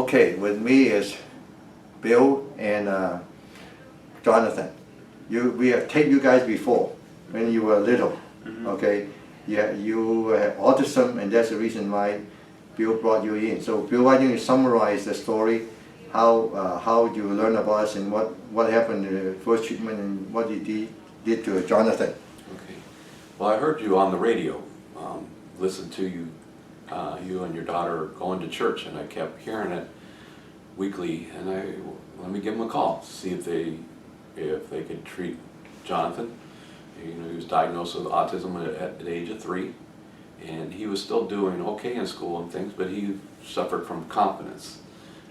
Okay, with me is Bill and Jonathan. We have taped you guys before when you were little. Okay, yeah, you have autism, and that's the reason why Bill brought you in. So, Bill, why don't you summarize the story? How you learn about us and what happened in the first treatment and what you did to Jonathan. Okay. Well, I heard you on the radio. Listened to you, you and your daughter going to church, and I kept hearing it weekly. And let me give them a call, see if they could treat Jonathan. You know, he was diagnosed with autism at the age of 3, and he was still doing okay in school and things, but he suffered from confidence.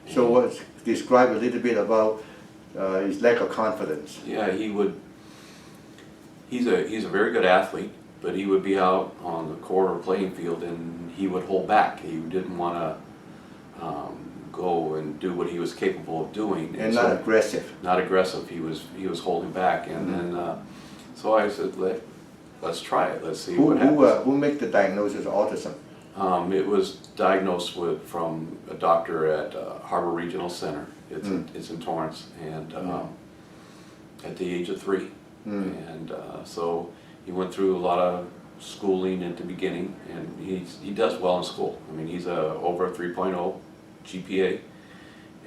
So describe a little bit about his lack of confidence. Yeah, he's a very good athlete, but he would be out on the court or playing field and he would hold back. He didn't want to go and do what he was capable of doing. And not aggressive. Not aggressive. He was holding back, and then so I said, let's try it. Let's see what happens. Who made the diagnosis of autism? It was diagnosed from a doctor at Harbor Regional Center. It's in Torrance, and at the age of 3. And so he went through a lot of schooling at the beginning, and he does well in school. I mean, he's over a 3.0 GPA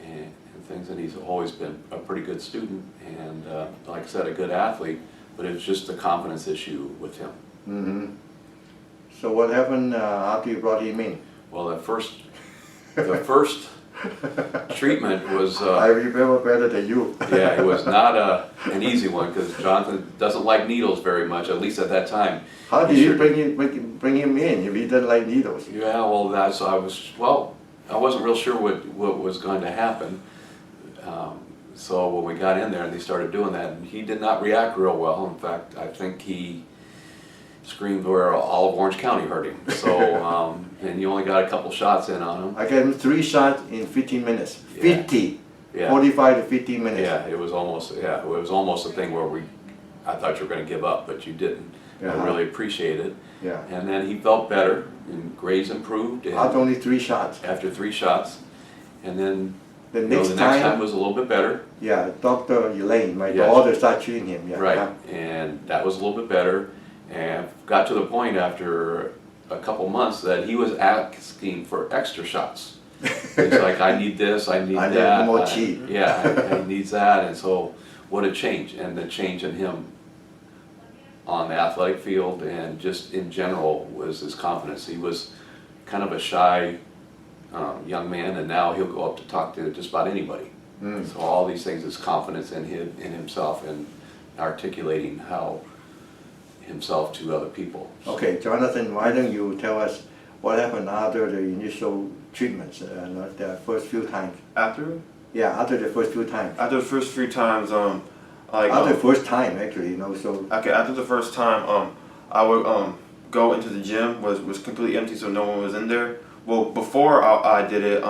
and things, and he's always been a pretty good student, and like I said, a good athlete, but it's just a confidence issue with him. So what happened after you brought him in? Well, the first treatment was... I remember better than you. Yeah, it was not an easy one, because Jonathan doesn't like needles very much, at least at that time. How did you bring him in if he didn't like needles? Yeah, well, I wasn't real sure what was going to happen. So when we got in there and they started doing that, and he did not react real well. In fact, I think he screamed where all of Orange County heard him. So, and you only got a couple shots in on him. I got him 3 shots in 15 minutes. Yeah. 50. Yeah. 45 to 50 minutes. Yeah, it was almost a thing where I thought you were going to give up, but you didn't. I really appreciate it. Yeah. And then he felt better, and grades improved. After only 3 shots. After 3 shots, and then the next time was a little bit better. Yeah, Dr. Elaine, my daughter, started treating him. Yeah. Right, and that was a little bit better, and got to the point after a couple months that he was asking for extra shots. He's like, I need this, I need that. I need more cheap. Yeah, he needs that, and so what a change, and the change in him on the athletic field and just in general was his confidence. He was kind of a shy young man, and now he'll go up to talk to just about anybody. So all these things is confidence in himself and articulating himself to other people. Okay, Jonathan, why don't you tell us what happened after the initial treatments, the first few times? After? Yeah, after the first few times. After the first few times, after the first time, actually, so. Okay, after the first time, I would go into the gym, was completely empty, so no one was in there. Well, before I did it,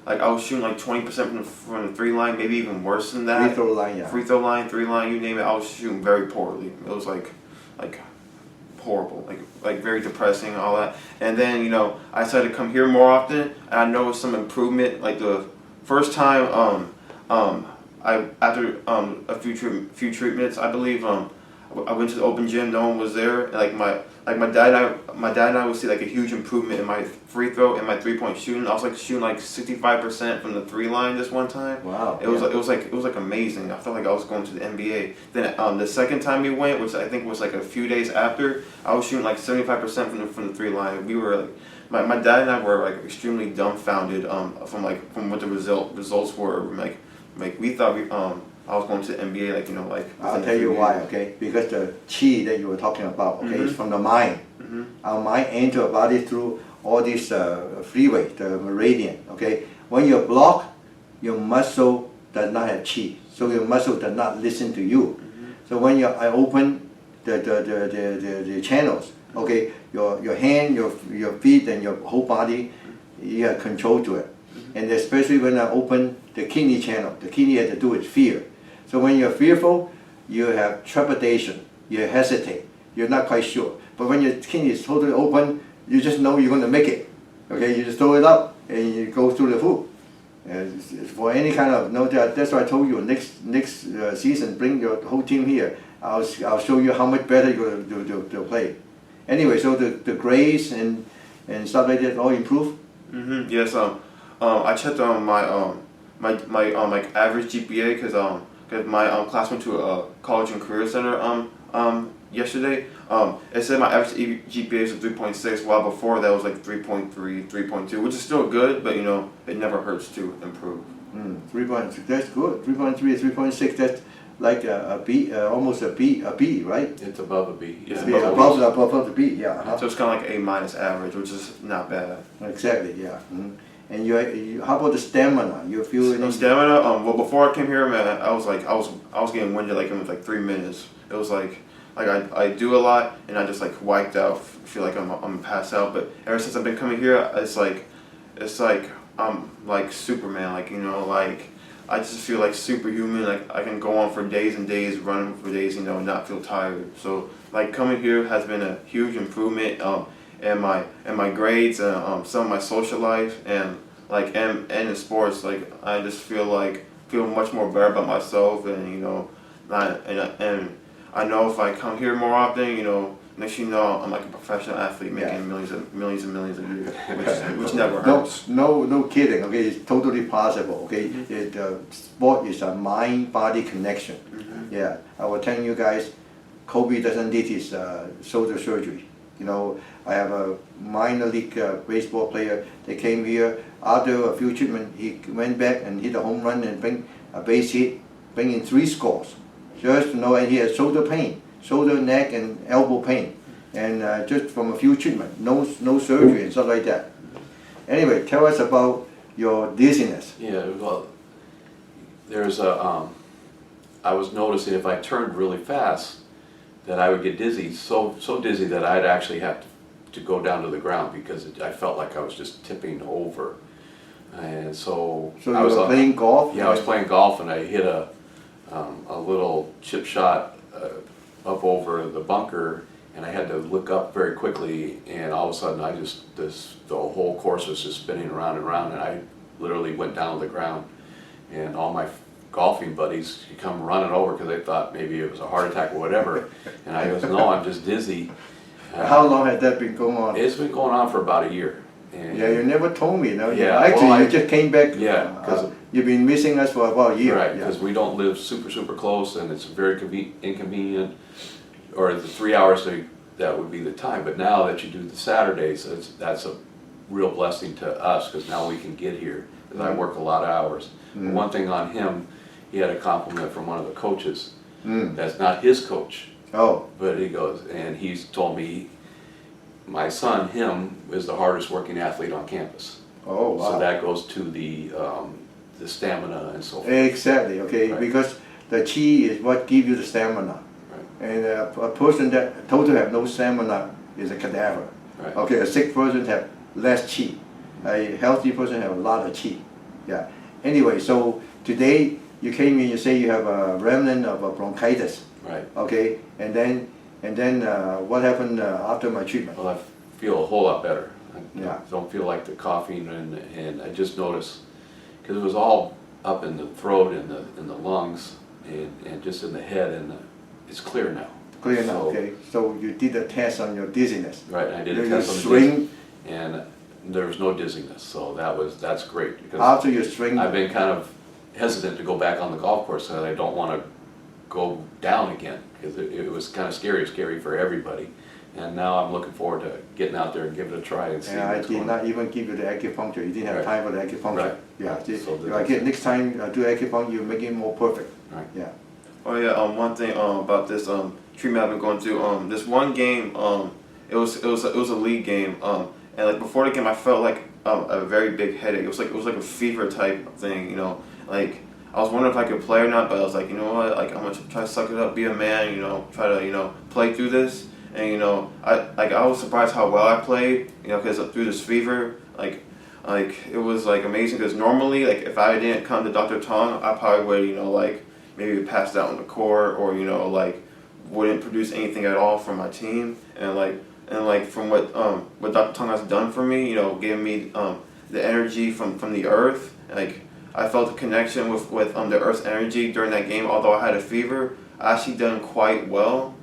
I was shooting like 20% from the 3 line, maybe even worse than that. Free throw line, yeah. Free throw line, 3 line, you name it. I was shooting very poorly. It was like horrible, like very depressing and all that. And then I started to come here more often, and I noticed some improvement. Like the first time, after a few treatments, I believe I went to the open gym. No one was there. And my dad and I would see like a huge improvement in my free throw and my 3-point shooting. I was like shooting like 65% from the 3 line this one time. Wow. It was like amazing. I felt like I was going to the NBA. Then the second time we went, which I think was like a few days after, I was shooting like 75% from the 3 line. We were like, my dad and I were like extremely dumbfounded from what the results were. Like we thought I was going to the NBA, I'll tell you why, okay? Because the chi that you were talking about, okay, is from the mind. Our mind enters our body through all these freeway, the meridian, okay? When you're blocked, your muscle does not have chi, so your muscle does not listen to you. So when I open the channels, okay, your hand, your feet, and your whole body, you have control to it. And especially when I open the kidney channel, the kidney has to do with fear. So when you're fearful, you have trepidation, you hesitate, you're not quite sure. But when your kidney is totally open, you just know you're going to make it. Okay, you just throw it up and you go through the food. for any kind of no doubt. That's why I told you next season bring your whole team here. I'll show you how much better you're going to play. Anyway, so the grades and stuff like that all improve. Yes. I checked on my like average GPA because my class went to a college and career center yesterday. It said my average GPA is 3.6, while before that was like 3.3, 3.2, which is still good, but you know it never hurts to improve. 3.6, that's good. 3.3, 3.6, that's like a B, almost a B, right? It's above a B. Yeah, above the B, yeah. So it's kind of like A minus average, which is not bad. Exactly, yeah. And you, how about the stamina? You feel any stamina? Well, before I came here, man, I was getting winded like in like 3 minutes. It was like I do a lot and I just like wiped out. Feel like I'm passed out. But ever since I've been coming here, it's like I'm like Superman. Like, you know, like I just feel like superhuman. Like I can go on for days and days, running for days, you know, and not feel tired. So like coming here has been a huge improvement. And my grades and some of my social life and like and in sports, like I just feel much more better about myself, and you know, and I know if I come here more often, you know, next thing you know, I'm like a professional athlete making millions and millions a year, which never hurts. No kidding. Okay, it's totally possible. Okay, sport is a mind-body connection. Yeah, I was telling you guys, Kobe doesn't need his shoulder surgery. You know, I have a minor league baseball player. They came here after a few treatment. He went back and hit a home run and bring a base hit, bring in 3 scores. Just to know, and he has shoulder pain, shoulder, neck, and elbow pain, and just from a few treatment, no surgery and stuff like that. Anyway, tell us about your dizziness. Yeah, well, there's I was noticing if I turned really fast, that I would get dizzy, so dizzy that I'd actually have to go down to the ground because I felt like I was just tipping over. And so you were playing golf? Yeah, I was playing golf and I hit a little chip shot up over the bunker, and I had to look up very quickly, and all of a sudden the whole course was just spinning around and around, and I literally went down to the ground, and all my golfing buddies come running over because they thought maybe it was a heart attack or whatever, and I goes, no, I'm just dizzy. How long had that been going on? It's been going on for about a year. And yeah, you never told me. No, yeah, actually, well, you just came back. Yeah, because you've been missing us for about a year. Right, because we don't live super close, and it's very inconvenient. Or the 3 hours that would be the time. But now that you do the Saturdays, that's a real blessing to us because now we can get here. Because I work a lot of hours. One thing on him, he had a compliment from one of the coaches. That's not his coach. Oh. But he goes, and he's told me, my son, him, is the hardest working athlete on campus. Oh, wow. So that goes to the stamina and so forth. Exactly, okay, Right. because the chi is what gives you the stamina. Right. And a person that totally have no stamina is a cadaver. Right. Okay, a sick person have less chi. A healthy person have a lot of chi. Yeah. Anyway, so today you came in, you say you have a remnant of a bronchitis. Right. Okay, and then what happened after my treatment? Well, I feel a whole lot better. I Yeah. don't feel like the coughing, and I just noticed, because it was all up in the throat and the lungs and just in the head, and it's clear now. Clear now, So- okay. So you did a test on your dizziness. Right, I did a You test on the swing dizziness, and there was no dizziness, so that's great. Because after you swing. I've been kind of hesitant to go back on the golf course, so I don't want to go down again, because it was kind of scary for everybody. And now I'm looking forward to getting out there and give it a try and see And I what's did going not on. even give you the acupuncture. You didn't have Right. time for the acupuncture. Right. Yeah. Right. See, So if I get next time do acupuncture, you make it more perfect. Right. Yeah. Oh yeah, one thing about this treatment I've been going through, this one game, it was a league game, and like before the game I felt like a very big headache. It was like a fever type thing, you know. Like I was wondering if I could play or not, but I was like, you know what, like I'm gonna try to suck it up, be a man, you know, try to play through this. And you know, I was surprised how well I played, you know, because through this fever, like it was like amazing. Because normally, like if I didn't come to Dr. Tong, I probably would, you know, like maybe passed out on the court, or you know, like wouldn't produce anything at all for my team. And like from what Dr. Tong has done for me, you know, giving me the energy from the earth, like I felt a connection with the Earth's energy during that game. Although I had a fever, I actually done quite well.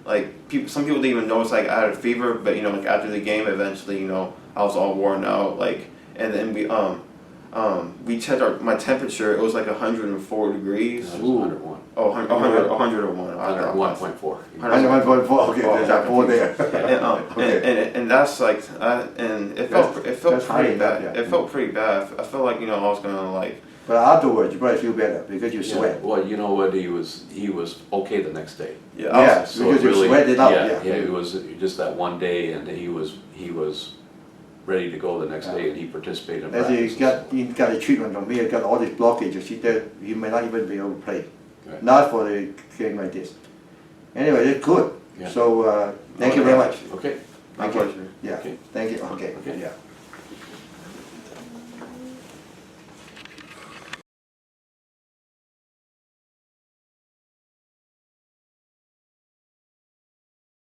Like people, some people didn't even notice like I had a fever, but you know, like after the game, eventually, you know, I was all worn out. Like, and then we checked my temperature. It was like 104 degrees. It was 101. Oh, 101. 101.4. 101.4. Okay, there's a 4 there. And that's like, and it felt That's high pretty enough, bad. yeah. It felt pretty bad. I felt like, you know, I was gonna like. But afterwards, you probably feel better because you Yeah, sweat. well, you know what, he was okay the next day. Yeah. Yeah, So because it you really, sweat it out. yeah, Yeah. it was just that one day, and he was ready to go the next day, and he participated in As practice. he got a treatment from me, he got all these blockages. He may not even be able to play. Right. Not for the game like this. Anyway, it's good. Yeah. So thank you very much. Okay. My Thank you. pleasure. Yeah. Okay. Thank you. Okay. Okay. Yeah.